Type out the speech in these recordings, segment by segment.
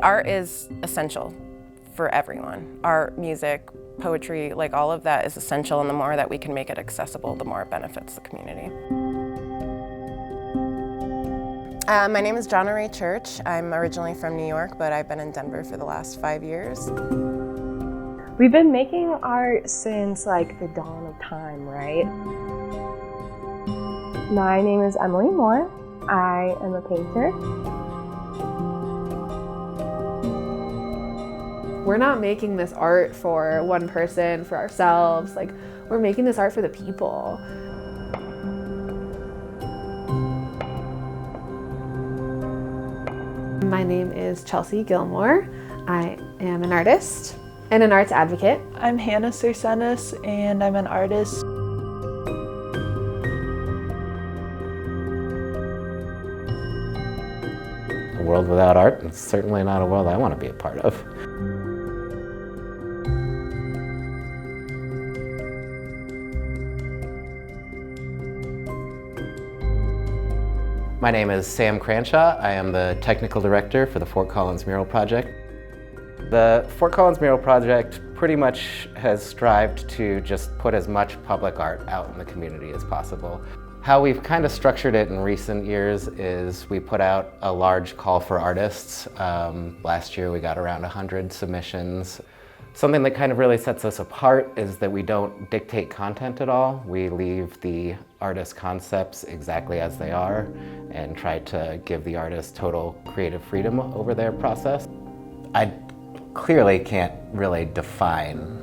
art is essential for everyone. Art, music, poetry, like all of that is essential, and the more that we can make it accessible, the more it benefits the community. My name is Jonna Ray Church. I'm originally from New York, but I've been in Denver for the last 5 years. We've been making art since like the dawn of time, right? My name is Emily Moore. I am a painter. We're not making this art for one person, for ourselves. Like, we're making this art for the people. My name is Chelsea Gilmore. I am an artist and an arts advocate. I'm Hannah Cercenis, and I'm an artist. A world without art is certainly not a world I want to be a part of. My name is Sam Cranshaw. I am the technical director for the Fort Collins Mural Project. The Fort Collins Mural Project pretty much has strived to just put as much public art out in the community as possible. How we've kind of structured it in recent years is we put out a large call for artists. Last year we got around 100 submissions. Something that kind of really sets us apart is that we don't dictate content at all. We leave the artist concepts exactly as they are and try to give the artist total creative freedom over their process. I clearly can't really define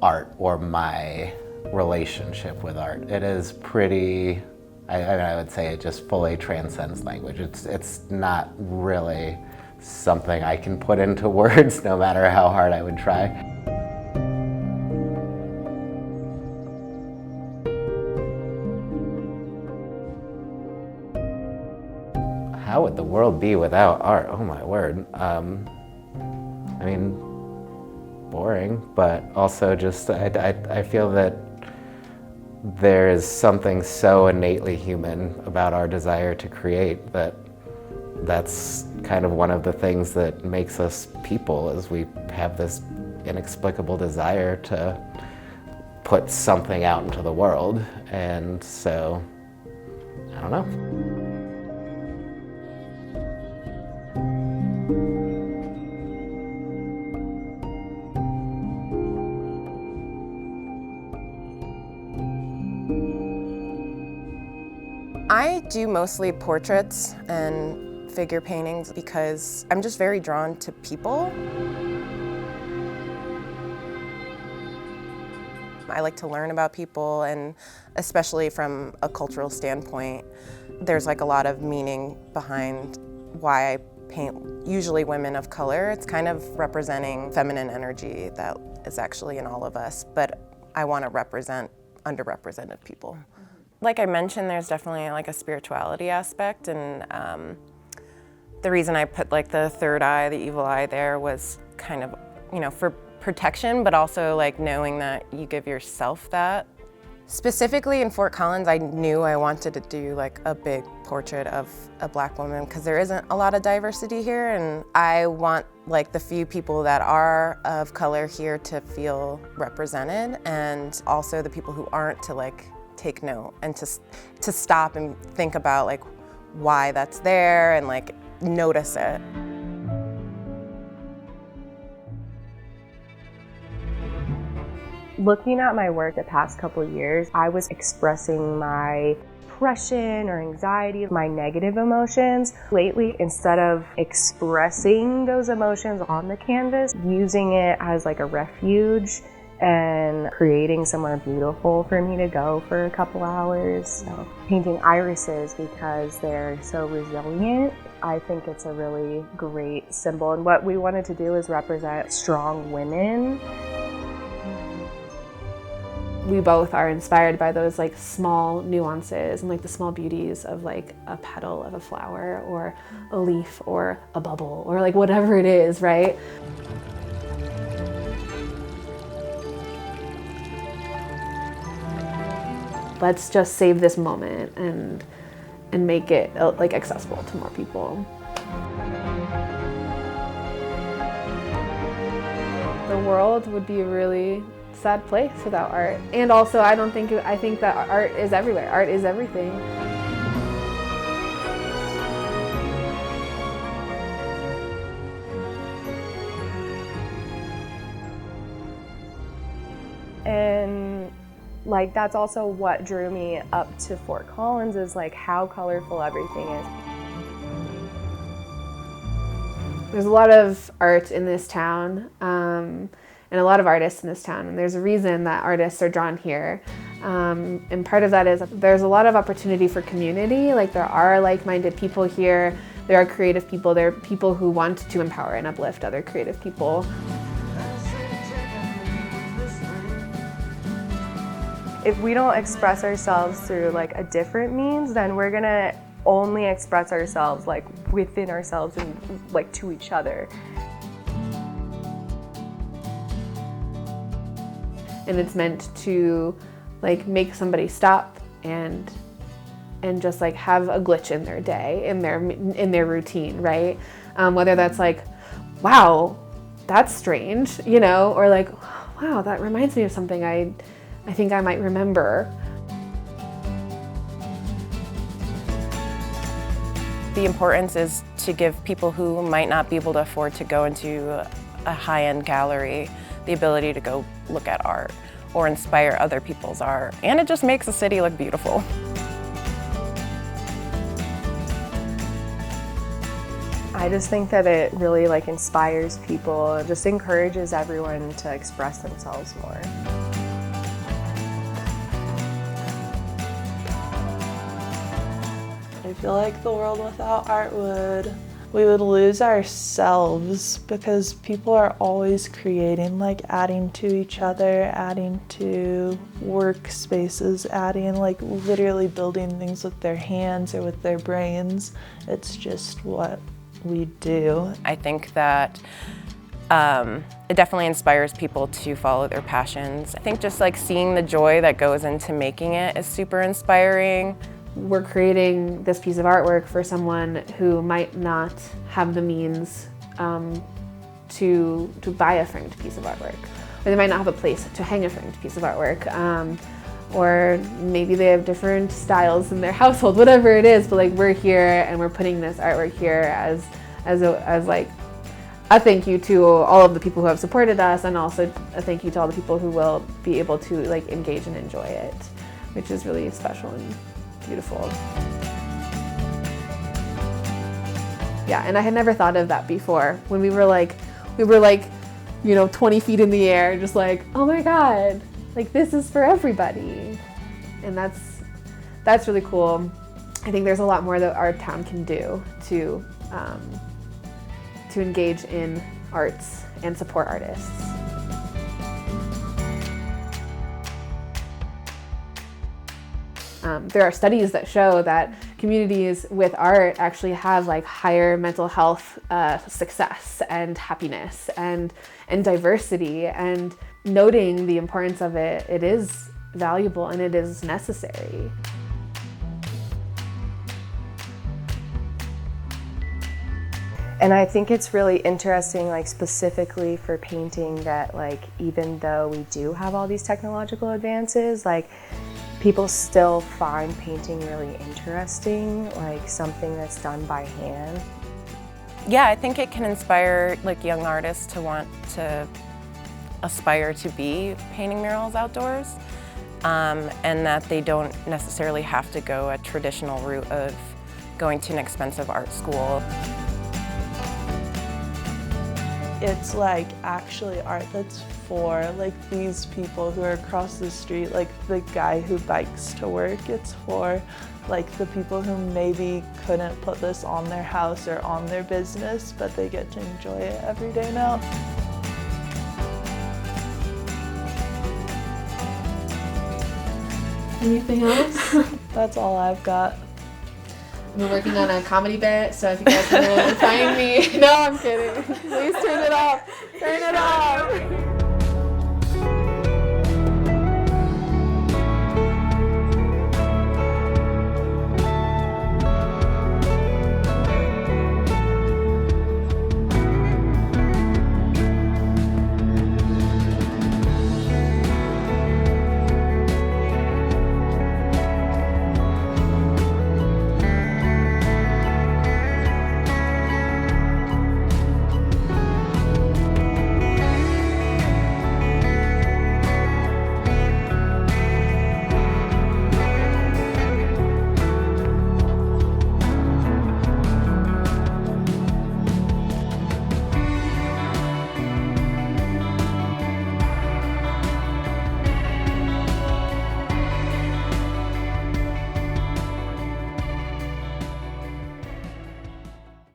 art or my relationship with art. It is pretty, I would say it just fully transcends language. It's not really something I can put into words, no matter how hard I would try. How would the world be without art? Oh my word. I mean, boring, but also just, I feel that there is something so innately human about our desire to create that's kind of one of the things that makes us people, is we have this inexplicable desire to put something out into the world. And so, I don't know. I do mostly portraits and figure paintings because I'm just very drawn to people. I like to learn about people, and especially from a cultural standpoint, there's like a lot of meaning behind why I paint usually women of color. It's kind of representing feminine energy that is actually in all of us, but I want to represent underrepresented people. Like I mentioned, there's definitely like a spirituality aspect, and the reason I put like the third eye, the evil eye there, was kind of, you know, for protection, but also like knowing that you give yourself that. Specifically in Fort Collins, I knew I wanted to do like a big portrait of a Black woman because there isn't a lot of diversity here, and I want like the few people that are of color here to feel represented, and also the people who aren't to like take note and to stop and think about like why that's there and like notice it. Looking at my work the past couple of years, I was expressing my depression or anxiety, my negative emotions. Lately, instead of expressing those emotions on the canvas, using it as like a refuge and creating somewhere beautiful for me to go for a couple hours. So, painting irises because they're so resilient. I think it's a really great symbol, and what we wanted to do is represent strong women. We both are inspired by those like small nuances and like the small beauties of like a petal of a flower or a leaf or a bubble or like whatever it is, right? Let's just save this moment and make it like accessible to more people. world would be a really sad place without art. And also, I think that art is everywhere. Art is everything. And like that's also what drew me up to Fort Collins, is like how colorful everything is. There's a lot of art in this town, and a lot of artists in this town, and there's a reason that artists are drawn here. And part of that is there's a lot of opportunity for community. Like there are like-minded people here, there are creative people, there are people who want to empower and uplift other creative people. If we don't express ourselves through like a different means, then we're gonna only express ourselves like within ourselves and like to each other. And it's meant to like make somebody stop and just like have a glitch in their day, in their routine, right? Whether that's like, wow, that's strange, you know, or like, wow, that reminds me of something I think I might remember. The importance is to give people who might not be able to afford to go into a high-end gallery the ability to go look at art or inspire other people's art. And it just makes the city look beautiful. I just think that it really like inspires people, it just encourages everyone to express themselves more. I feel like the world without art we would lose ourselves, because people are always creating, like adding to each other, adding to workspaces, adding, like literally building things with their hands or with their brains. It's just what we do. I think that it definitely inspires people to follow their passions. I think just like seeing the joy that goes into making it is super inspiring. We're creating this piece of artwork for someone who might not have the means to buy a framed piece of artwork, or they might not have a place to hang a framed piece of artwork, or maybe they have different styles in their household, whatever it is. But like we're here and we're putting this artwork here as like a thank you to all of the people who have supported us, and also a thank you to all the people who will be able to like engage and enjoy it, which is really special and beautiful. Yeah, and I had never thought of that before. When we were like, you know, 20 feet in the air, just like, oh my God, like this is for everybody. And that's really cool. I think there's a lot more that our town can do to engage in arts and support artists. There are studies that show that communities with art actually have like higher mental health success and happiness and diversity, and noting the importance of it, it is valuable and it is necessary. And I think it's really interesting, like specifically for painting, that like even though we do have all these technological advances, like people still find painting really interesting, like something that's done by hand. Yeah, I think it can inspire like young artists to want to aspire to be painting murals outdoors, and that they don't necessarily have to go a traditional route of going to an expensive art school. It's like actually art that's for like these people who are across the street, like the guy who bikes to work. It's for like the people who maybe couldn't put this on their house or on their business, but they get to enjoy it every day now. Anything else? That's all I've got. I've been working on a comedy bit, so if you guys want to find me, no, I'm kidding. Please turn it off. Turn it off.